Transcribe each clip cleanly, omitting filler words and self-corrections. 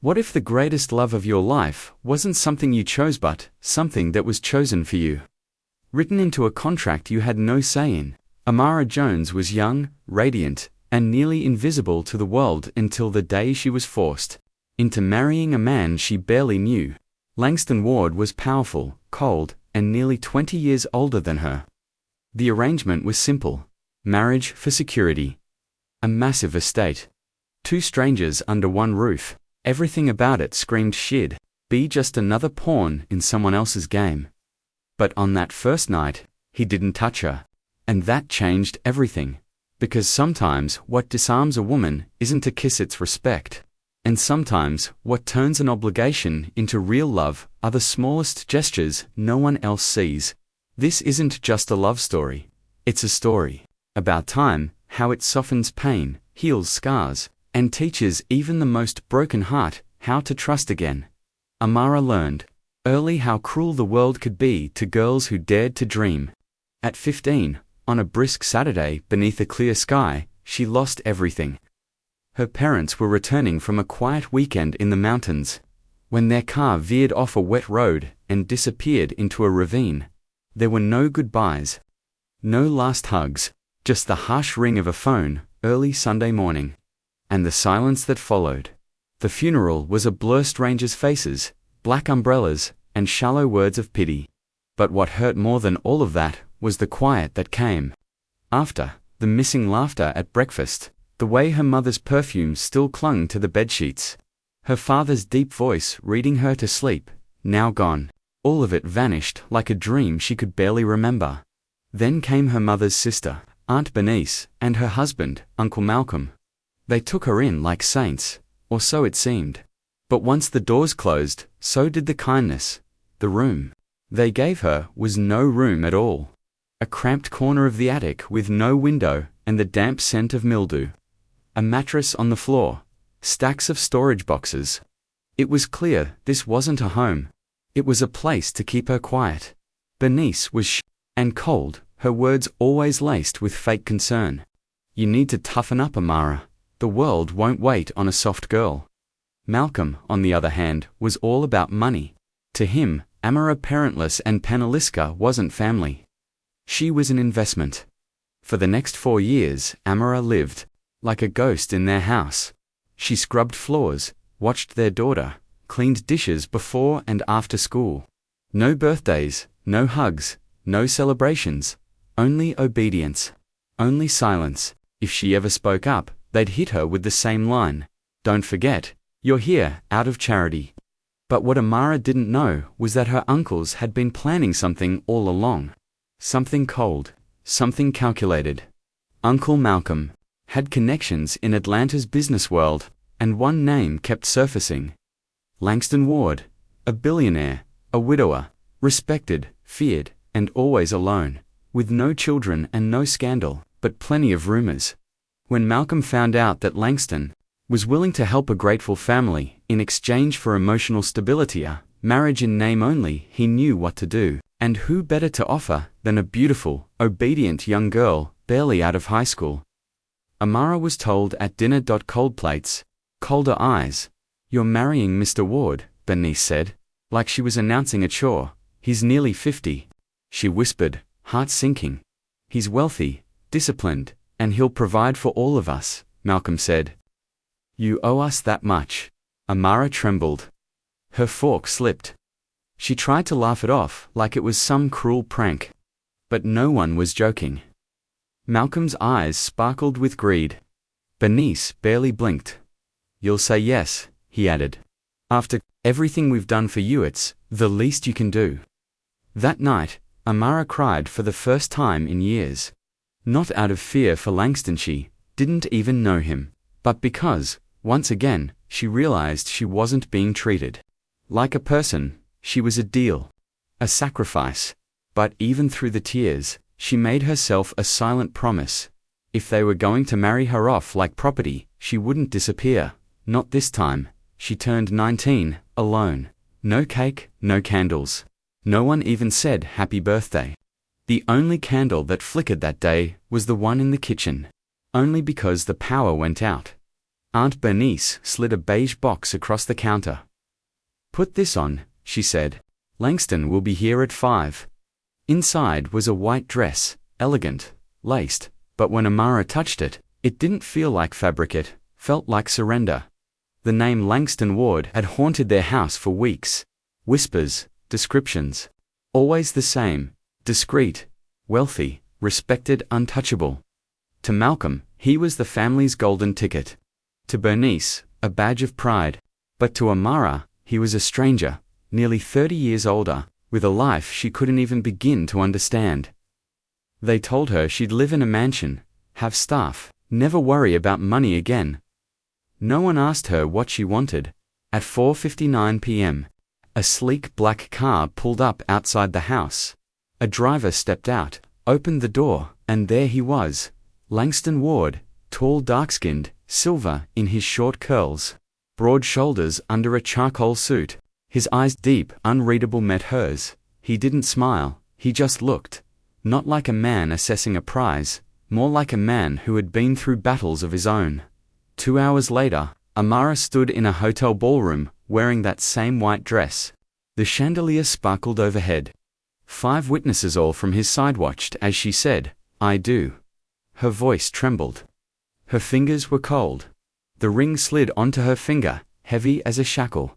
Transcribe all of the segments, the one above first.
What if the greatest love of your life wasn't something you chose but something that was chosen for you? Written into a contract you had no say in. Amara Jones was young, radiant, and nearly invisible to the world until the day she was forced into marrying a man she barely knew. Langston Ward was powerful, cold, and nearly 20 years older than her. The arrangement was simple. Marriage for security. A massive estate. Two strangers under one roof. Everything about it screamed she'd be just another pawn in someone else's game. But on that first night, he didn't touch her. And that changed everything. Because sometimes what disarms a woman isn't a kiss, it's respect. And sometimes what turns an obligation into real love are the smallest gestures no one else sees. This isn't just a love story. It's a story about time, how it softens pain, heals scars, and teaches even the most broken heart how to trust again. Amara learned early how cruel the world could be to girls who dared to dream. At 15, on a brisk Saturday beneath a clear sky, she lost everything. Her parents were returning from a quiet weekend in the mountains when their car veered off a wet road and disappeared into a ravine. There were no goodbyes, no last hugs, just the harsh ring of a phone early Sunday morning. And the silence that followed. The funeral was a blur, strangers' faces, black umbrellas, and shallow words of pity. But what hurt more than all of that was the quiet that came after. The missing laughter at breakfast, the way her mother's perfume still clung to the bedsheets, her father's deep voice reading her to sleep, now gone. All of it vanished like a dream she could barely remember. Then came her mother's sister, Aunt Bernice, and her husband, Uncle Malcolm. They took her in like saints, or so it seemed. But once the doors closed, so did the kindness. The room they gave her was no room at all. A cramped corner of the attic with no window and the damp scent of mildew. A mattress on the floor. Stacks of storage boxes. It was clear this wasn't a home. It was a place to keep her quiet. Bernice was and cold, her words always laced with fake concern. You need to toughen up, Amara. The world won't wait on a soft girl. Malcolm, on the other hand, was all about money. To him, Amara, parentless and Panaliska, wasn't family. She was an investment. For the next 4 years, Amara lived like a ghost in their house. She scrubbed floors, watched their daughter, cleaned dishes before and after school. No birthdays, no hugs, no celebrations, only obedience, only silence. If she ever spoke up, they'd hit her with the same line. Don't forget, you're here out of charity. But what Amara didn't know was that her uncles had been planning something all along. Something cold, something calculated. Uncle Malcolm had connections in Atlanta's business world, and one name kept surfacing. Langston Ward, a billionaire, a widower, respected, feared, and always alone, with no children and no scandal, but plenty of rumors. When Malcolm found out that Langston was willing to help a grateful family in exchange for emotional stability, a marriage in name only, he knew what to do. And who better to offer than a beautiful, obedient young girl, barely out of high school? Amara was told at dinner. Cold plates, colder eyes. You're marrying Mr. Ward, Bernice said, like she was announcing a chore. He's nearly 50. She whispered, heart sinking. He's wealthy, disciplined, and he'll provide for all of us, Malcolm said. You owe us that much. Amara trembled. Her fork slipped. She tried to laugh it off like it was some cruel prank. But no one was joking. Malcolm's eyes sparkled with greed. Bernice barely blinked. You'll say yes, he added. After everything we've done for you, it's the least you can do. That night, Amara cried for the first time in years. Not out of fear for Langston, she didn't even know him, but because, once again, she realized she wasn't being treated like a person. She was a deal, a sacrifice. But even through the tears, she made herself a silent promise. If they were going to marry her off like property, she wouldn't disappear. Not this time. She turned 19, alone. No cake, no candles. No one even said happy birthday. The only candle that flickered that day was the one in the kitchen. Only because the power went out. Aunt Bernice slid a beige box across the counter. "Put this on," she said. "Langston will be here at 5. Inside was a white dress, elegant, laced, but when Amara touched it, it didn't feel like fabric, it felt like surrender. The name Langston Ward had haunted their house for weeks. Whispers, descriptions. Always the same. Discreet, wealthy, respected, untouchable. To Malcolm, he was the family's golden ticket. To Bernice, a badge of pride. But to Amara, he was a stranger, nearly 30 years older, with a life she couldn't even begin to understand. They told her she'd live in a mansion, have staff, never worry about money again. No one asked her what she wanted. At 4:59 p.m., a sleek black car pulled up outside the house. A driver stepped out, opened the door, and there he was, Langston Ward, tall, dark-skinned, silver in his short curls, broad shoulders under a charcoal suit. His eyes, deep, unreadable, met hers. He didn't smile, he just looked. Not like a man assessing a prize, more like a man who had been through battles of his own. 2 hours later, Amara stood in a hotel ballroom, wearing that same white dress. The chandelier sparkled overhead. 5 witnesses, all from his side, watched as she said, "I do." Her voice trembled. Her fingers were cold. The ring slid onto her finger, heavy as a shackle.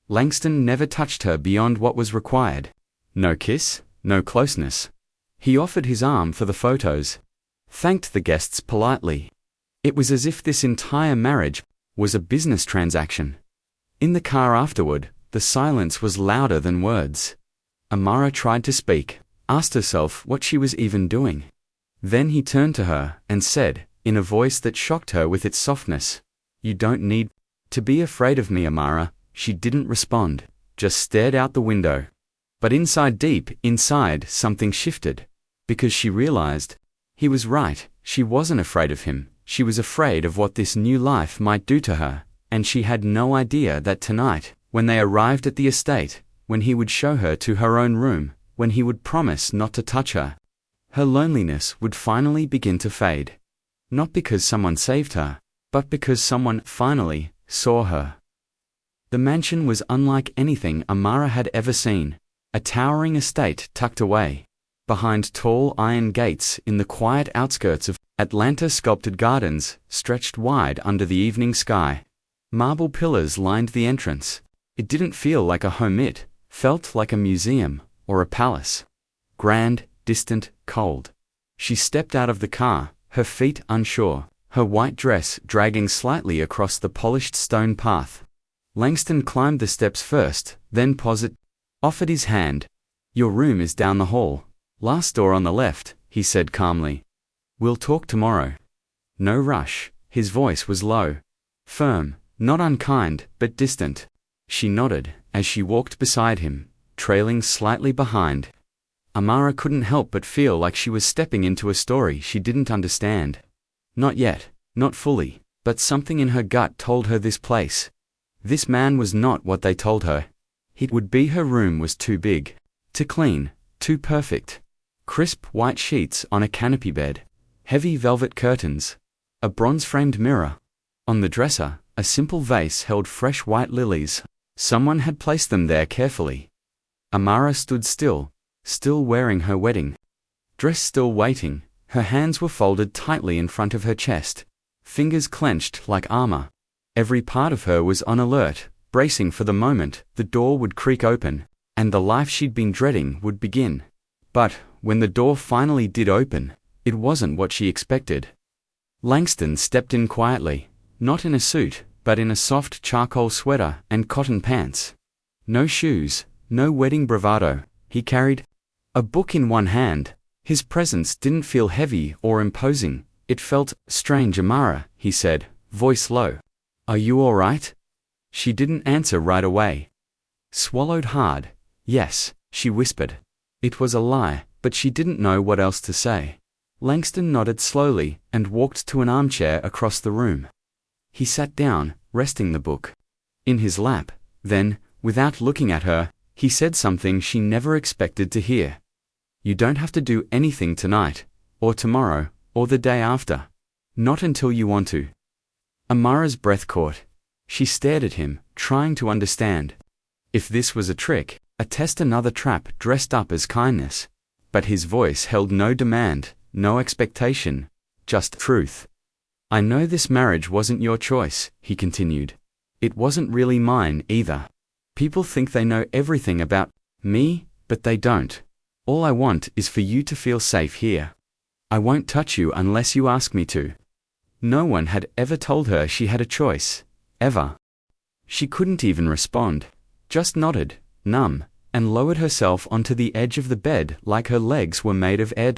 Langston never touched her beyond what was required. No kiss, no closeness. He offered his arm for the photos. Thanked the guests politely. It was as if this entire marriage was a business transaction. In the car afterward, the silence was louder than words. Amara tried to speak, asked herself what she was even doing. Then he turned to her and said, in a voice that shocked her with its softness, "You don't need to be afraid of me, Amara." She didn't respond, just stared out the window. But inside, deep inside, something shifted. Because she realized he was right. She wasn't afraid of him. She was afraid of what this new life might do to her, and she had no idea that tonight, when they arrived at the estate, when he would show her to her own room, when he would promise not to touch her, her loneliness would finally begin to fade. Not because someone saved her, but because someone finally saw her. The mansion was unlike anything Amara had ever seen. A towering estate tucked away behind tall iron gates in the quiet outskirts of Atlanta. Sculpted gardens stretched wide under the evening sky. Marble pillars lined the entrance. It didn't feel like a home, it felt like a museum or a palace. Grand, distant, cold. She stepped out of the car, her feet unsure, her white dress dragging slightly across the polished stone path. Langston climbed the steps first, then paused, offered his hand. "Your room is down the hall. Last door on the left," he said calmly. "We'll talk tomorrow." No rush. His voice was low, firm, not unkind, but distant. She nodded as she walked beside him, trailing slightly behind. Amara couldn't help but feel like she was stepping into a story she didn't understand. Not yet, not fully, but something in her gut told her this place, this man was not what they told her. It would be. Her room was too big, too clean, too perfect. Crisp white sheets on a canopy bed, heavy velvet curtains, a bronze-framed mirror. On the dresser, a simple vase held fresh white lilies. Someone had placed them there carefully. Amara stood still wearing her wedding dress, still waiting. Her hands were folded tightly in front of her chest, fingers clenched like armor. Every part of her was on alert, bracing for the moment the door would creak open, and the life she'd been dreading would begin. But when the door finally did open, it wasn't what she expected. Langston stepped in quietly, not in a suit, but in a soft charcoal sweater and cotton pants. No shoes, no wedding bravado. He carried a book in one hand. His presence didn't feel heavy or imposing. It felt strange. "Amara," he said, voice low. "Are you all right?" She didn't answer right away. Swallowed hard. "Yes," she whispered. It was a lie, but she didn't know what else to say. Langston nodded slowly and walked to an armchair across the room. He sat down, resting the book in his lap. Then, without looking at her, he said something she never expected to hear. "You don't have to do anything tonight, or tomorrow, or the day after. Not until you want to." Amara's breath caught. She stared at him, trying to understand. If this was a trick, a test, another trap dressed up as kindness. But his voice held no demand, no expectation, just truth. I know this marriage wasn't your choice, he continued. It wasn't really mine either. People think they know everything about me, but they don't. All I want is for you to feel safe here. I won't touch you unless you ask me to. No one had ever told her she had a choice, ever. She couldn't even respond, just nodded, numb, and lowered herself onto the edge of the bed like her legs were made of air.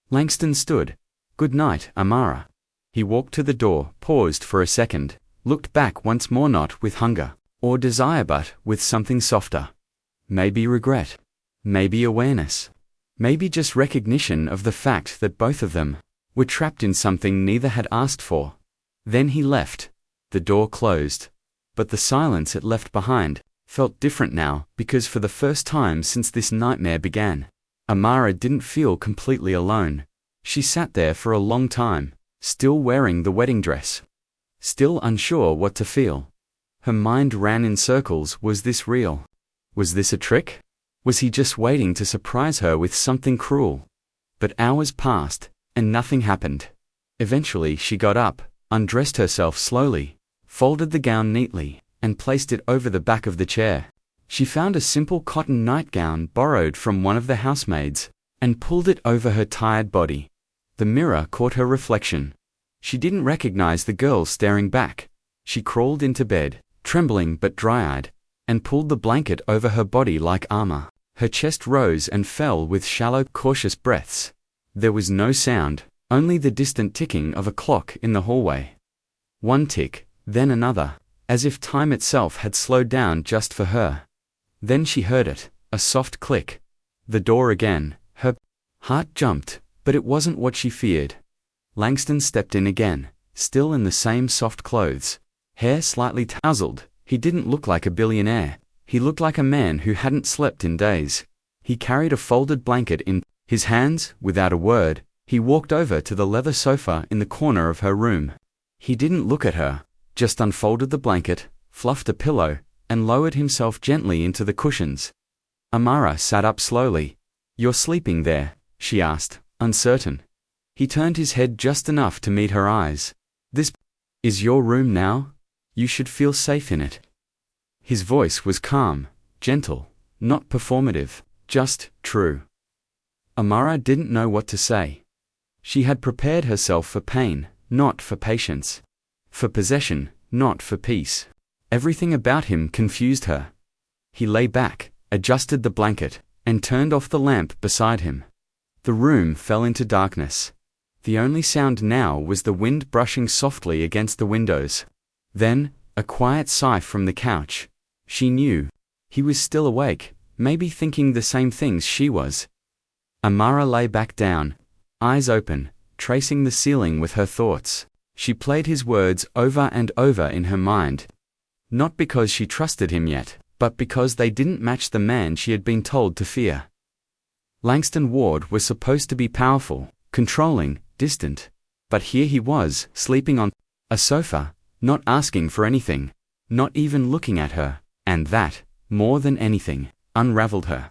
Langston stood. Good night, Amara. He walked to the door, paused for a second, looked back once more, not with hunger or desire but with something softer. Maybe regret. Maybe awareness. Maybe just recognition of the fact that both of them were trapped in something neither had asked for. Then he left. The door closed. But the silence it left behind felt different now, because for the first time since this nightmare began, Amara didn't feel completely alone. She sat there for a long time, still wearing the wedding dress, still unsure what to feel. Her mind ran in circles. Was this real? Was this a trick? Was he just waiting to surprise her with something cruel? But hours passed, and nothing happened. Eventually she got up, undressed herself slowly, folded the gown neatly, and placed it over the back of the chair. She found a simple cotton nightgown borrowed from one of the housemaids, and pulled it over her tired body. The mirror caught her reflection. She didn't recognize the girl staring back. She crawled into bed, trembling but dry-eyed, and pulled the blanket over her body like armor. Her chest rose and fell with shallow, cautious breaths. There was no sound, only the distant ticking of a clock in the hallway. One tick, then another, as if time itself had slowed down just for her. Then she heard it, a soft click. The door again. Her heart jumped, but it wasn't what she feared. Langston stepped in again, still in the same soft clothes, hair slightly tousled. He didn't look like a billionaire. He looked like a man who hadn't slept in days. He carried a folded blanket in his hands. Without a word, he walked over to the leather sofa in the corner of her room. He didn't look at her, just unfolded the blanket, fluffed a pillow, and lowered himself gently into the cushions. Amara sat up slowly. You're sleeping there? She asked, uncertain. He turned his head just enough to meet her eyes. This is your room now? You should feel safe in it. His voice was calm, gentle, not performative, just true. Amara didn't know what to say. She had prepared herself for pain, not for patience. For possession, not for peace. Everything about him confused her. He lay back, adjusted the blanket, and turned off the lamp beside him. The room fell into darkness. The only sound now was the wind brushing softly against the windows. Then, a quiet sigh from the couch. She knew. He was still awake, maybe thinking the same things she was. Amara lay back down, eyes open, tracing the ceiling with her thoughts. She played his words over and over in her mind. Not because she trusted him yet, but because they didn't match the man she had been told to fear. Langston Ward was supposed to be powerful, controlling, distant. But here he was, sleeping on a sofa, not asking for anything, not even looking at her, and that, more than anything, unraveled her.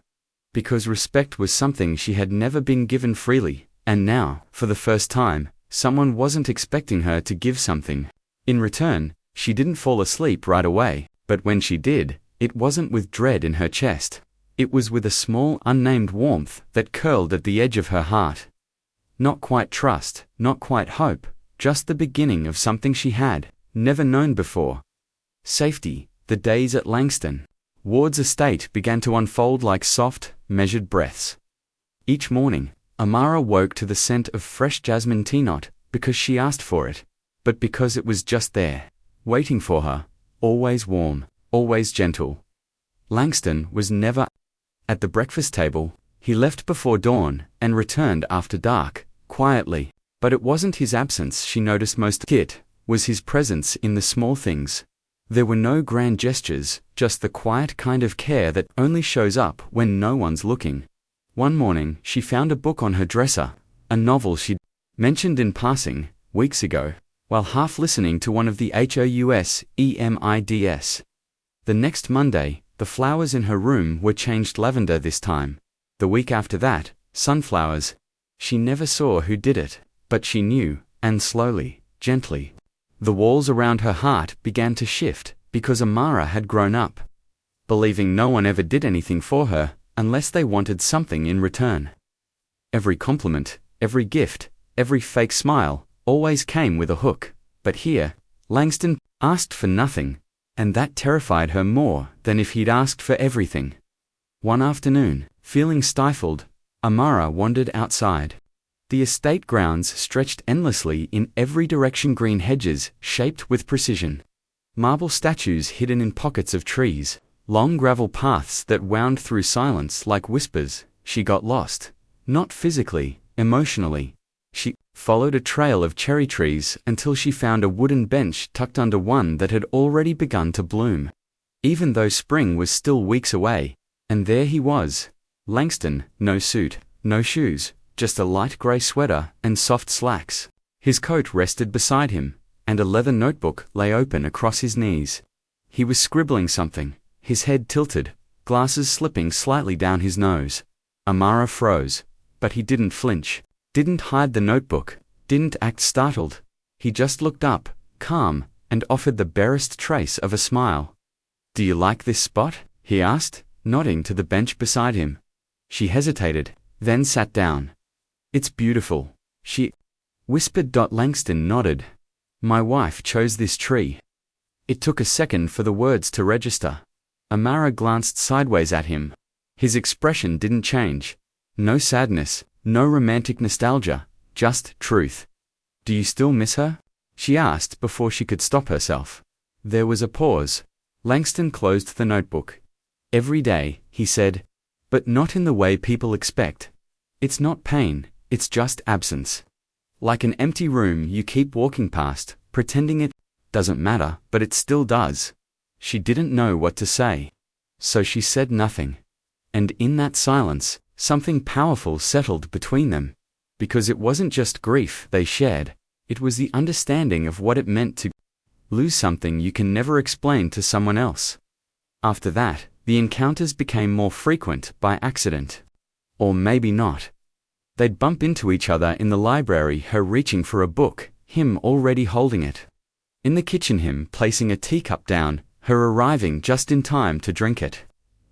Because respect was something she had never been given freely, and now, for the first time, someone wasn't expecting her to give something. In return, she didn't fall asleep right away, but when she did, it wasn't with dread in her chest. It was with a small unnamed warmth that curled at the edge of her heart. Not quite trust, not quite hope, just the beginning of something she had never known before. Safety. The days at Langston Ward's estate began to unfold like soft, measured breaths. Each morning, Amara woke to the scent of fresh jasmine tea, not because she asked for it, but because it was just there, waiting for her, always warm, always gentle. Langston was never at the breakfast table. He left before dawn and returned after dark, quietly. But it wasn't his absence she noticed most. It was his presence in the small things. There were no grand gestures, just the quiet kind of care that only shows up when no one's looking. One morning, she found a book on her dresser, a novel she'd mentioned in passing weeks ago. while half listening to one of the HOUSEMIDS. The next Monday, the flowers in her room were changed lavender this time. The week after that, sunflowers. She never saw who did it, but she knew, and slowly, gently. The walls around her heart began to shift, because Amara had grown up, believing no one ever did anything for her, unless they wanted something in return. Every compliment, every gift, every fake smile, always came with a hook, but here, Langston asked for nothing, and that terrified her more than if he'd asked for everything. One afternoon, feeling stifled, Amara wandered outside. The estate grounds stretched endlessly in every direction, green hedges shaped with precision, marble statues hidden in pockets of trees, long gravel paths that wound through silence like whispers. She got lost, not physically, emotionally. She followed a trail of cherry trees until she found a wooden bench tucked under one that had already begun to bloom, even though spring was still weeks away. And there he was, Langston, no suit, no shoes, just a light grey sweater and soft slacks. His coat rested beside him, and a leather notebook lay open across his knees. He was scribbling something, his head tilted, glasses slipping slightly down his nose. Amara froze, but he didn't flinch, didn't hide the notebook, didn't act startled. He just looked up, calm, and offered the barest trace of a smile. "Do you like this spot?" he asked, nodding to the bench beside him. She hesitated, then sat down. "It's beautiful," she whispered. Langston nodded. "My wife chose this tree." It took a second for the words to register. Amara glanced sideways at him. His expression didn't change. No sadness, no romantic nostalgia, just truth. "Do you still miss her?" she asked before she could stop herself. There was a pause. Langston closed the notebook. "Every day," he said, "but not in the way people expect. It's not pain, it's just absence. Like an empty room you keep walking past, pretending it doesn't matter, but it still does." She didn't know what to say, so she said nothing. And in that silence, something powerful settled between them, because it wasn't just grief they shared, it was the understanding of what it meant to lose something you can never explain to someone else. After that, the encounters became more frequent by accident. Or maybe not. They'd bump into each other in the library, her reaching for a book, him already holding it. In the kitchen, him placing a teacup down, her arriving just in time to drink it.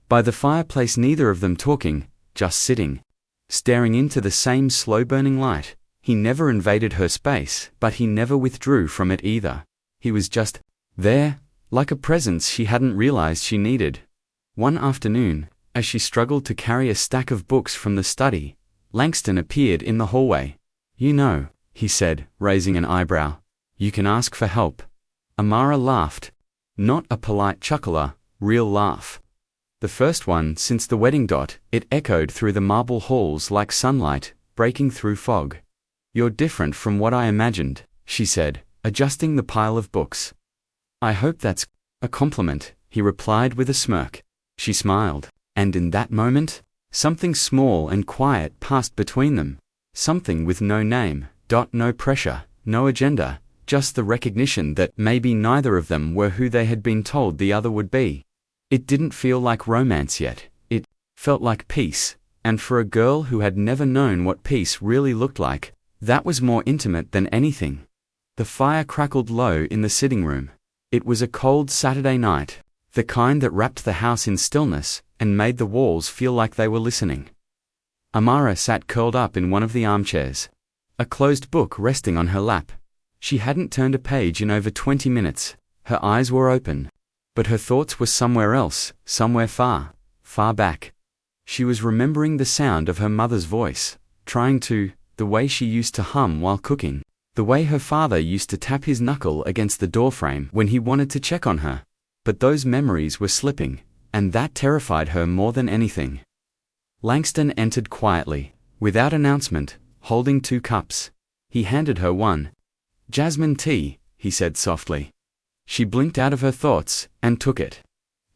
By the fireplace, neither of them talking, just sitting, staring into the same slow-burning light. He never invaded her space, but he never withdrew from it either. He was just there, like a presence she hadn't realized she needed. One afternoon, as she struggled to carry a stack of books from the study, Langston appeared in the hallway. "You know," he said, raising an eyebrow, "you can ask for help." Amara laughed. Not a polite chuckler, real laugh. The first one since the wedding. It echoed through the marble halls like sunlight, breaking through fog. "You're different from what I imagined," she said, adjusting the pile of books. "I hope that's a compliment," he replied with a smirk. She smiled, and in that moment, something small and quiet passed between them. Something with no name, no pressure, no agenda, just the recognition that maybe neither of them were who they had been told the other would be. It didn't feel like romance yet, it felt like peace, and for a girl who had never known what peace really looked like, that was more intimate than anything. The fire crackled low in the sitting room. It was a cold Saturday night, the kind that wrapped the house in stillness and made the walls feel like they were listening. Amara sat curled up in one of the armchairs, a closed book resting on her lap. She hadn't turned a page in over 20 minutes. Her eyes were open, but her thoughts were somewhere else, somewhere far, far back. She was remembering the sound of her mother's voice, the way she used to hum while cooking, the way her father used to tap his knuckle against the doorframe when he wanted to check on her. But those memories were slipping, and that terrified her more than anything. Langston entered quietly, without announcement, holding 2 cups. He handed her one. "Jasmine tea," he said softly. She blinked out of her thoughts, and took it.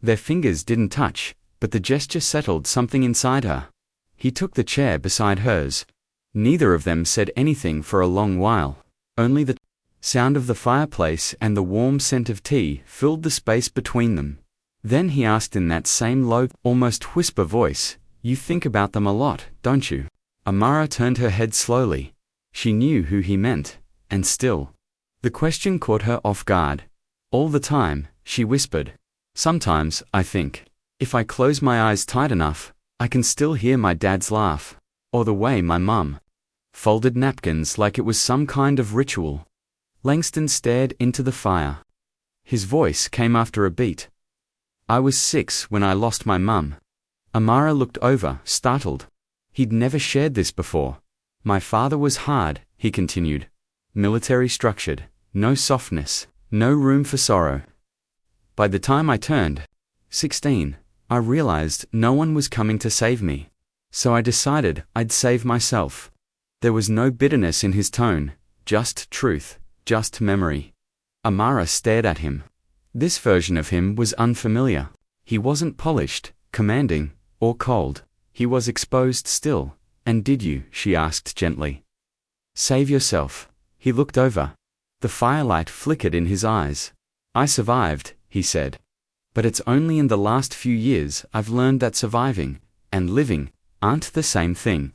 Their fingers didn't touch, but the gesture settled something inside her. He took the chair beside hers. Neither of them said anything for a long while, only the sound of the fireplace and the warm scent of tea filled the space between them. Then he asked in that same low, almost whisper voice, "You think about them a lot, don't you?" Amara turned her head slowly. She knew who he meant, and still. The question caught her off guard. "All the time," she whispered. "Sometimes, I think. If I close my eyes tight enough, I can still hear my dad's laugh. Or the way my mum folded napkins like it was some kind of ritual." Langston stared into the fire. His voice came after a beat. "I was 6 when I lost my mum." Amara looked over, startled. He'd never shared this before. "My father was hard," he continued. "Military structured, no softness, no room for sorrow. By the time I turned 16, I realized no one was coming to save me. So I decided I'd save myself." There was no bitterness in his tone, just truth, just memory. Amara stared at him. This version of him was unfamiliar. He wasn't polished, commanding, or cold. He was exposed still. "And did you?" she asked gently. "Save yourself." He looked over. The firelight flickered in his eyes. "I survived," he said. "But it's only in the last few years I've learned that surviving and living aren't the same thing."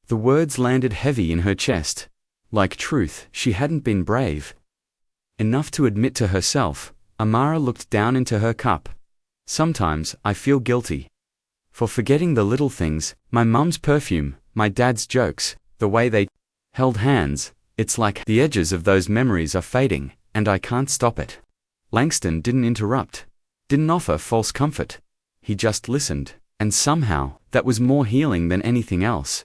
The words landed heavy in her chest. Like truth, she hadn't been brave enough to admit to herself. Amara looked down into her cup. "Sometimes I feel guilty for forgetting the little things, my mum's perfume, my dad's jokes, the way they held hands. It's like the edges of those memories are fading, and I can't stop it." Langston didn't interrupt, didn't offer false comfort. He just listened, and somehow, that was more healing than anything else.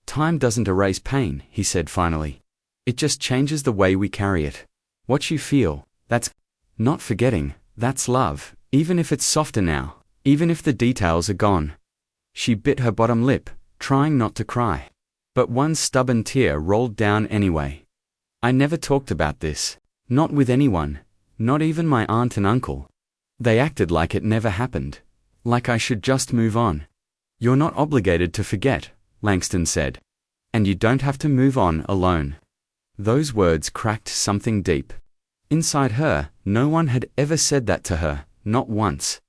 "Time doesn't erase pain," he said finally. "It just changes the way we carry it. What you feel, that's not forgetting, that's love, even if it's softer now, even if the details are gone." She bit her bottom lip, trying not to cry. But one stubborn tear rolled down anyway. "I never talked about this. Not with anyone. Not even my aunt and uncle. They acted like it never happened. Like I should just move on." "You're not obligated to forget," Langston said. "And you don't have to move on alone." Those words cracked something deep. Inside her, no one had ever said that to her, not once.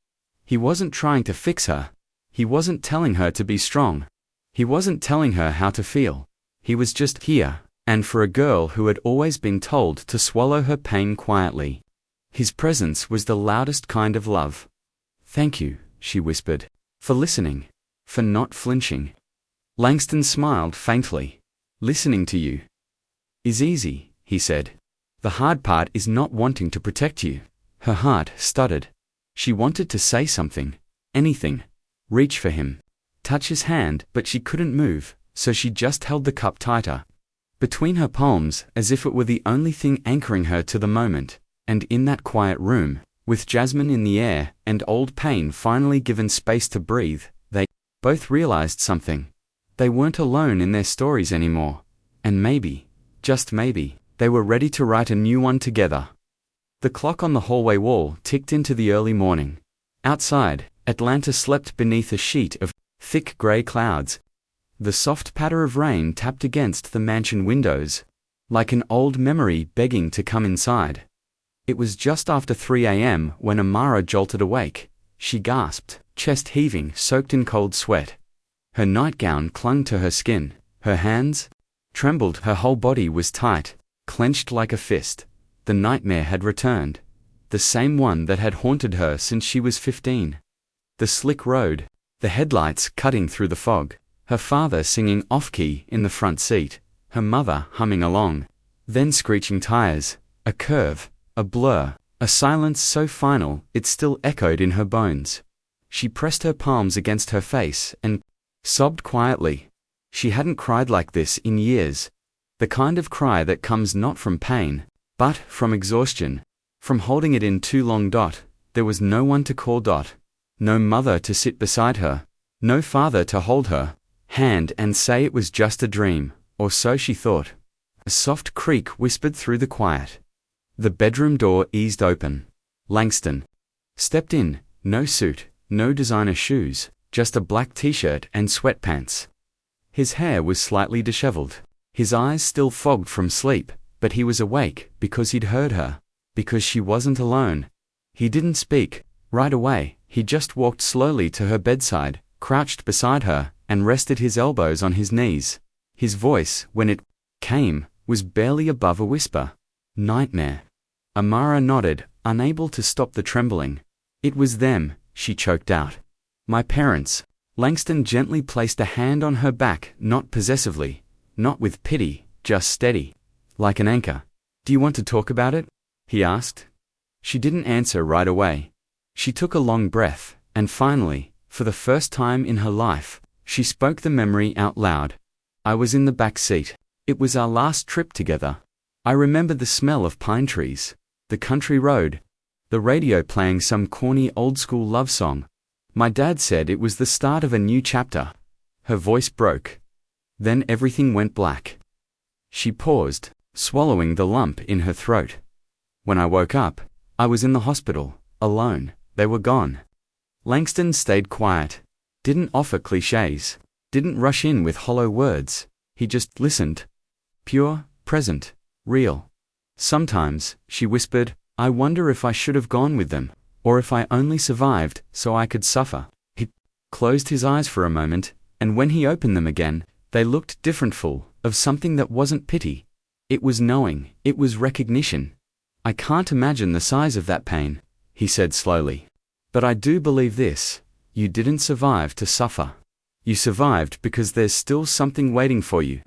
He wasn't trying to fix her. He wasn't telling her to be strong. He wasn't telling her how to feel. He was just here, and for a girl who had always been told to swallow her pain quietly, his presence was the loudest kind of love. "Thank you," she whispered, "for listening, for not flinching." Langston smiled faintly. "Listening to you is easy," he said. "The hard part is not wanting to protect you." Her heart stuttered. She wanted to say something, anything, reach for him, touch his hand, but she couldn't move, so she just held the cup tighter between her palms as if it were the only thing anchoring her to the moment. And in that quiet room, with jasmine in the air and old pain finally given space to breathe, they both realized something. They weren't alone in their stories anymore. And maybe, just maybe, they were ready to write a new one together. The clock on the hallway wall ticked into the early morning. Outside, Atlanta slept beneath a sheet of thick gray clouds. The soft patter of rain tapped against the mansion windows, like an old memory begging to come inside. It was just after 3 a.m. when Amara jolted awake. She gasped, chest heaving, soaked in cold sweat. Her nightgown clung to her skin. Her hands trembled. Her whole body was tight, clenched like a fist. The nightmare had returned. The same one that had haunted her since she was 15. The slick road, the headlights cutting through the fog, her father singing off-key in the front seat, her mother humming along, then screeching tires, a curve, a blur, a silence so final it still echoed in her bones. She pressed her palms against her face and sobbed quietly. She hadn't cried like this in years. The kind of cry that comes not from pain, but from exhaustion, from holding it in too long. There was no one to call. No mother to sit beside her, no father to hold her hand and say it was just a dream, or so she thought. A soft creak whispered through the quiet. The bedroom door eased open. Langston stepped in, no suit, no designer shoes, just a black t-shirt and sweatpants. His hair was slightly disheveled, his eyes still fogged from sleep, But he was awake because he'd heard her, because she wasn't alone. He didn't speak right away. He just walked slowly to her bedside, crouched beside her, and rested his elbows on his knees. His voice, when it came, was barely above a whisper. "Nightmare." Amara nodded, unable to stop the trembling. "It was them," she choked out. "My parents." Langston gently placed a hand on her back, not possessively, not with pity, just steady, like an anchor. "Do you want to talk about it?" he asked. She didn't answer right away. She took a long breath, and finally, for the first time in her life, she spoke the memory out loud. "I was in the back seat. It was our last trip together. I remember the smell of pine trees, the country road, the radio playing some corny old-school love song. My dad said it was the start of a new chapter." Her voice broke. Then everything went black. She paused, swallowing the lump in her throat. "When I woke up, I was in the hospital, alone. They were gone." Langston stayed quiet, didn't offer clichés, didn't rush in with hollow words. He just listened. Pure, present, real. "Sometimes," she whispered, "I wonder if I should have gone with them, or if I only survived so I could suffer." He closed his eyes for a moment, and when he opened them again, they looked different, full of something that wasn't pity. It was knowing, it was recognition. "I can't imagine the size of that pain," he said slowly. "But I do believe this: you didn't survive to suffer. You survived because there's still something waiting for you.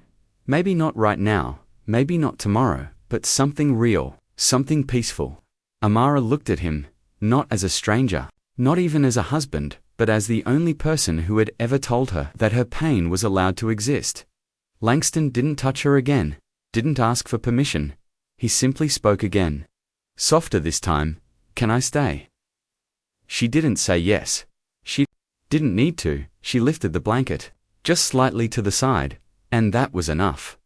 Maybe not right now, maybe not tomorrow, but something real, something peaceful." Amara looked at him, not as a stranger, not even as a husband, but as the only person who had ever told her that her pain was allowed to exist. Langston didn't touch her again, didn't ask for permission. He simply spoke again. Softer this time. "Can I stay?" She didn't say yes. She didn't need to. She lifted the blanket, just slightly to the side, and that was enough.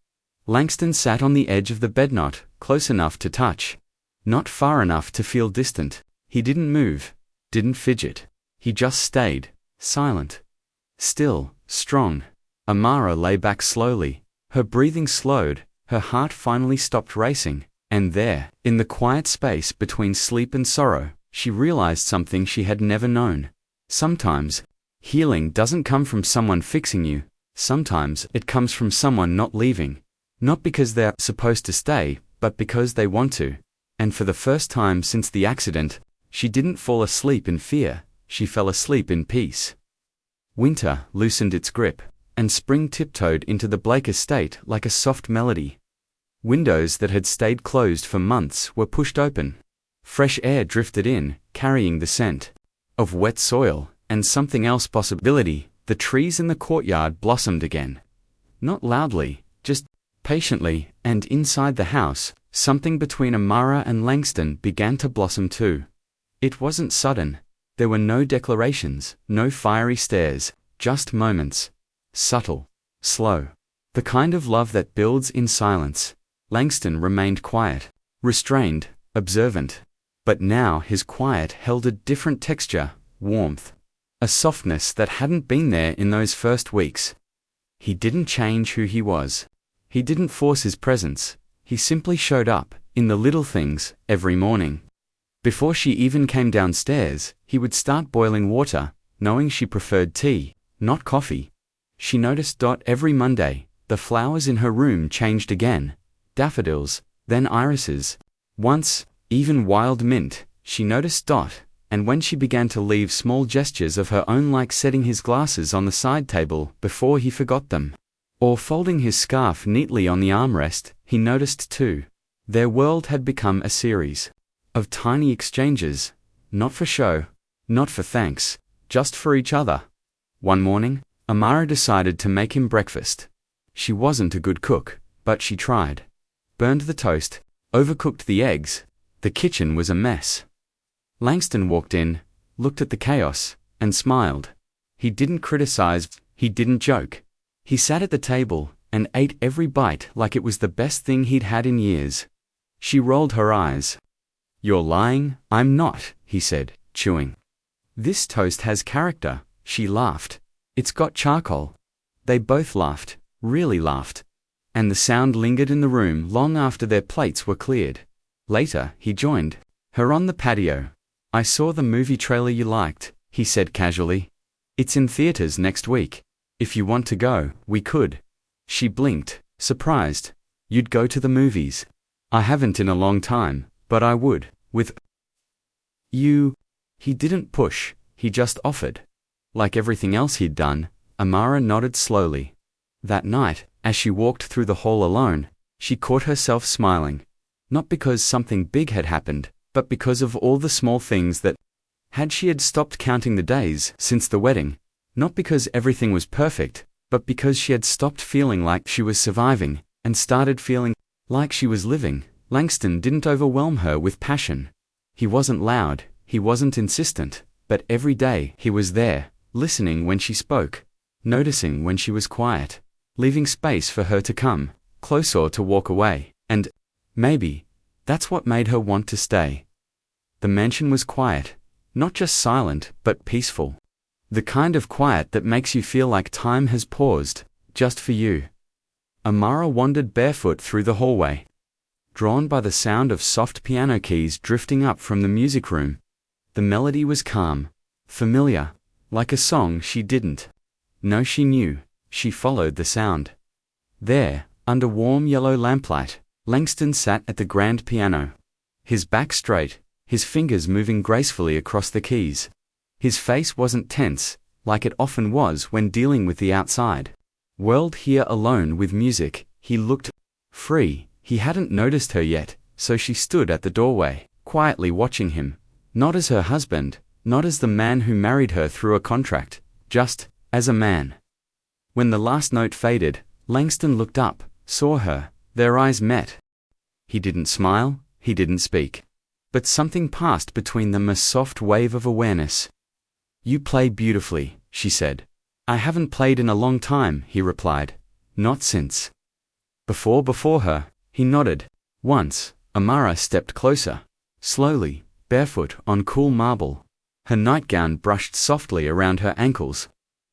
Langston sat on the edge of the bed, not close enough to touch, not far enough to feel distant. He didn't move, didn't fidget. He just stayed, silent, still, strong. Amara lay back slowly. Her breathing slowed, her heart finally stopped racing, and there, in the quiet space between sleep and sorrow, she realized something she had never known. Sometimes, healing doesn't come from someone fixing you. Sometimes it comes from someone not leaving. Not because they're supposed to stay, but because they want to. And for the first time since the accident, she didn't fall asleep in fear, she fell asleep in peace. Winter loosened its grip, and spring tiptoed into the Blake estate like a soft melody. Windows that had stayed closed for months were pushed open. Fresh air drifted in, carrying the scent of wet soil and something else, possibility. The trees in the courtyard blossomed again. Not loudly, just patiently, and inside the house, something between Amara and Langston began to blossom too. It wasn't sudden. There were no declarations, no fiery stares, just moments. Subtle, slow. The kind of love that builds in silence. Langston remained quiet, restrained, observant. But now his quiet held a different texture, warmth. A softness that hadn't been there in those first weeks. He didn't change who he was. He didn't force his presence. He simply showed up, in the little things, every morning. Before she even came downstairs, he would start boiling water, knowing she preferred tea, not coffee. She noticed Dot every Monday. The flowers in her room changed again. Daffodils, then irises. Once, even wild mint. She noticed Dot, and when she began to leave small gestures of her own, like setting his glasses on the side table before he forgot them, or folding his scarf neatly on the armrest, he noticed too. Their world had become a series of tiny exchanges, not for show, not for thanks, just for each other. One morning, Amara decided to make him breakfast. She wasn't a good cook, but she tried. Burned the toast, overcooked the eggs. The kitchen was a mess. Langston walked in, looked at the chaos, and smiled. He didn't criticize, he didn't joke. He sat at the table and ate every bite like it was the best thing he'd had in years. She rolled her eyes. "You're lying." "I'm not," he said, chewing. "This toast has character." She laughed. "It's got charcoal." They both laughed, really laughed. and the sound lingered in the room long after their plates were cleared. Later, he joined her on the patio. "I saw the movie trailer you liked," he said casually. "It's in theaters next week. If you want to go, we could." She blinked, surprised. "You'd go to the movies?" "I haven't in a long time, but I would, with you." He didn't push, he just offered. Like everything else he'd done, Amara nodded slowly. That night, as she walked through the hall alone, she caught herself smiling. Not because something big had happened, but because of all the small things that she had stopped counting the days since the wedding. Not because everything was perfect, but because she had stopped feeling like she was surviving, and started feeling like she was living. Langston didn't overwhelm her with passion. He wasn't loud, he wasn't insistent, but every day he was there, listening when she spoke, noticing when she was quiet, leaving space for her to come close or to walk away, and maybe that's what made her want to stay. The mansion was quiet, not just silent, but peaceful. The kind of quiet that makes you feel like time has paused, just for you. Amara wandered barefoot through the hallway, drawn by the sound of soft piano keys drifting up from the music room. The melody was calm, familiar, like a song she didn't know she knew. She followed the sound. There, under warm yellow lamplight, Langston sat at the grand piano. His back straight, his fingers moving gracefully across the keys. His face wasn't tense, like it often was when dealing with the outside world. Here alone with music, he looked free. He hadn't noticed her yet, so she stood at the doorway, quietly watching him. Not as her husband, not as the man who married her through a contract, just as a man. When the last note faded, Langston looked up, saw her, their eyes met. He didn't smile, he didn't speak. But something passed between them, a soft wave of awareness. "You play beautifully," she said. "I haven't played in a long time," he replied. "Not since." Before her, he nodded. Once, Amara stepped closer, slowly, barefoot on cool marble. Her nightgown brushed softly around her ankles.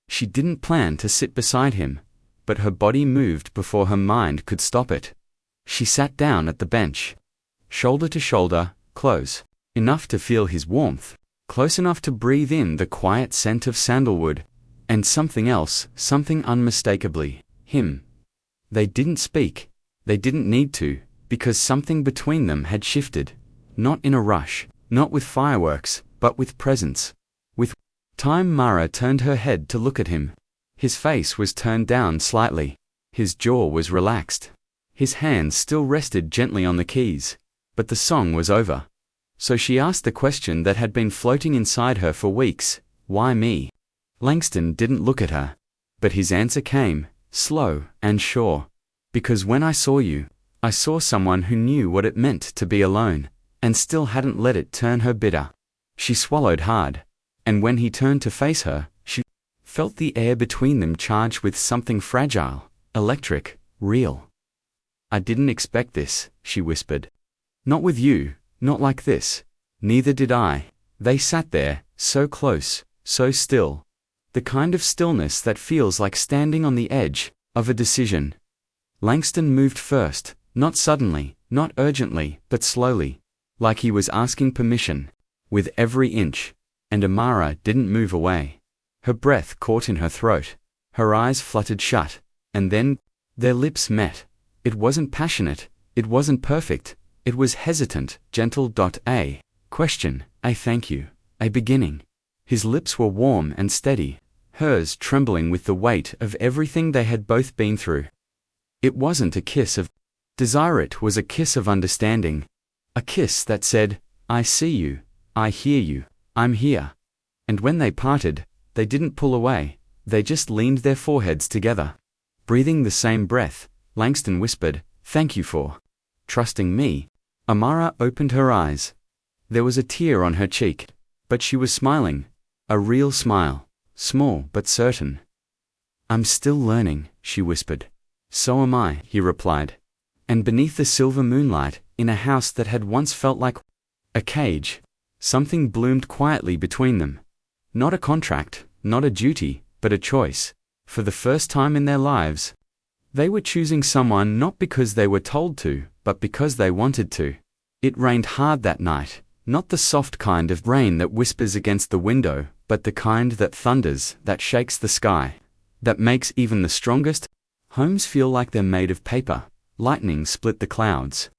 She didn't plan to sit beside him, but her body moved before her mind could stop it. She sat down at the bench, shoulder to shoulder, close enough to feel his warmth, close enough to breathe in the quiet scent of sandalwood, and something else, something unmistakably him. They didn't speak. They didn't need to, because something between them had shifted. Not in a rush, not with fireworks, but with presence. With time. Mara turned her head to look at him. His face was turned down slightly. His jaw was relaxed. His hands still rested gently on the keys. But the song was over. So she asked the question that had been floating inside her for weeks: "Why me?" Langston didn't look at her. But his answer came, slow and sure. "Because when I saw you, I saw someone who knew what it meant to be alone, and still hadn't let it turn her bitter." She swallowed hard. And when he turned to face her, she felt the air between them charged with something fragile, electric, real. "I didn't expect this," she whispered. "Not with you, not like this." "Neither did I." They sat there, so close, so still. The kind of stillness that feels like standing on the edge of a decision. Langston moved first, not suddenly, not urgently, but slowly, like he was asking permission, with every inch. And Amara didn't move away. Her breath caught in her throat. Her eyes fluttered shut. And then, their lips met. It wasn't passionate. It wasn't perfect. It was hesitant, gentle. A question, a thank you, a beginning. His lips were warm and steady, hers trembling with the weight of everything they had both been through. It wasn't a kiss of desire, it was a kiss of understanding. A kiss that said, "I see you, I hear you, I'm here." And when they parted, they didn't pull away, they just leaned their foreheads together. Breathing the same breath, Langston whispered, "Thank you for trusting me." Amara opened her eyes. There was a tear on her cheek, but she was smiling, a real smile, small but certain. "I'm still learning," she whispered. "So am I," he replied. And beneath the silver moonlight, in a house that had once felt like a cage, something bloomed quietly between them. Not a contract, not a duty, but a choice. For the first time in their lives, They were choosing someone not because they were told to, but because they wanted to. It rained hard that night, not the soft kind of rain that whispers against the window, but the kind that thunders, that shakes the sky, that makes even the strongest homes feel like they're made of paper. Lightning split the clouds.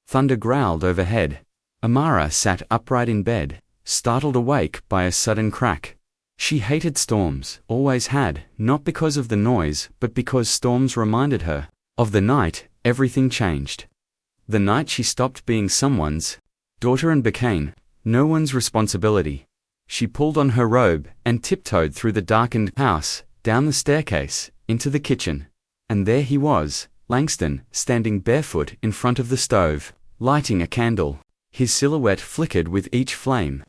Thunder growled overhead. Amara sat upright in bed, startled awake by a sudden crack. She hated storms, always had, not because of the noise, but because storms reminded her of the night everything changed. The night she stopped being someone's daughter and became no one's responsibility. She pulled on her robe and tiptoed through the darkened house, down the staircase, into the kitchen. And there he was, Langston, standing barefoot in front of the stove, lighting a candle. His silhouette flickered with each flame.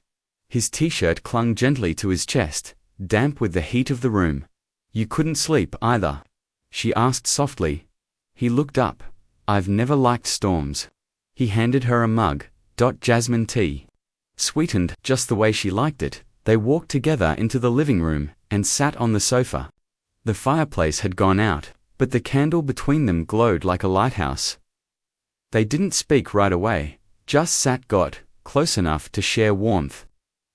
His t-shirt clung gently to his chest, damp with the heat of the room. "You couldn't sleep either?" she asked softly. He looked up. "I've never liked storms." He handed her a mug, jasmine tea. Sweetened just the way she liked it, they walked together into the living room and sat on the sofa. The fireplace had gone out, but the candle between them glowed like a lighthouse. They didn't speak right away, just got close enough to share warmth.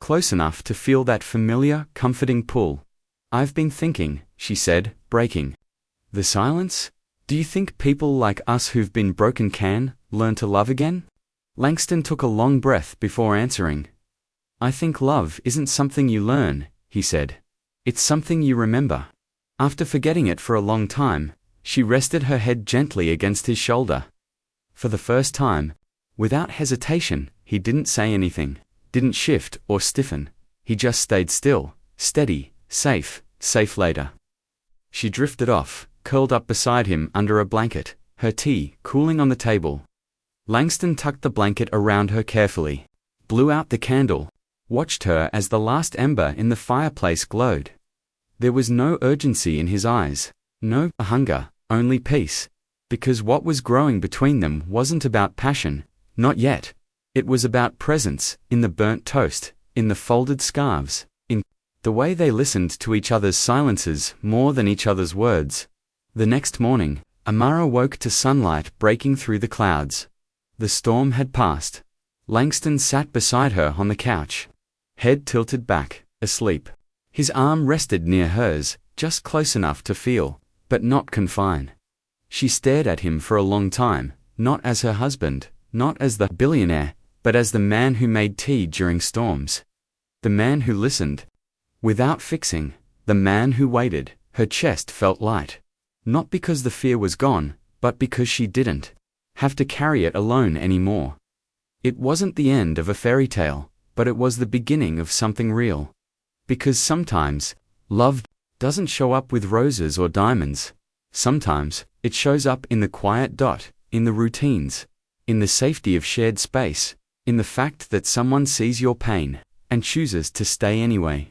Close enough to feel that familiar, comforting pull. "I've been thinking," she said, breaking the silence. "Do you think people like us who've been broken can learn to love again?" Langston took a long breath before answering. "I think love isn't something you learn," he said. "It's something you remember." After forgetting it for a long time, she rested her head gently against his shoulder. For the first time, without hesitation, he didn't say anything. Didn't shift or stiffen. He just stayed still, steady, safe later. She drifted off, curled up beside him under a blanket, her tea cooling on the table. Langston tucked the blanket around her carefully, blew out the candle, watched her as the last ember in the fireplace glowed. There was no urgency in his eyes, no hunger, only peace, because what was growing between them wasn't about passion, not yet. It was about presence, in the burnt toast, in the folded scarves, in the way they listened to each other's silences more than each other's words. The next morning, Amara woke to sunlight breaking through the clouds. The storm had passed. Langston sat beside her on the couch, head tilted back, asleep. His arm rested near hers, just close enough to feel, but not confine. She stared at him for a long time, not as her husband, not as the billionaire, but as the man who made tea during storms. The man who listened without fixing. The man who waited. Her chest felt light. Not because the fear was gone, but because she didn't have to carry it alone anymore. It wasn't the end of a fairy tale, but it was the beginning of something real. Because sometimes, love doesn't show up with roses or diamonds. Sometimes, it shows up in the quiet in the routines, in the safety of shared space, in the fact that someone sees your pain and chooses to stay anyway.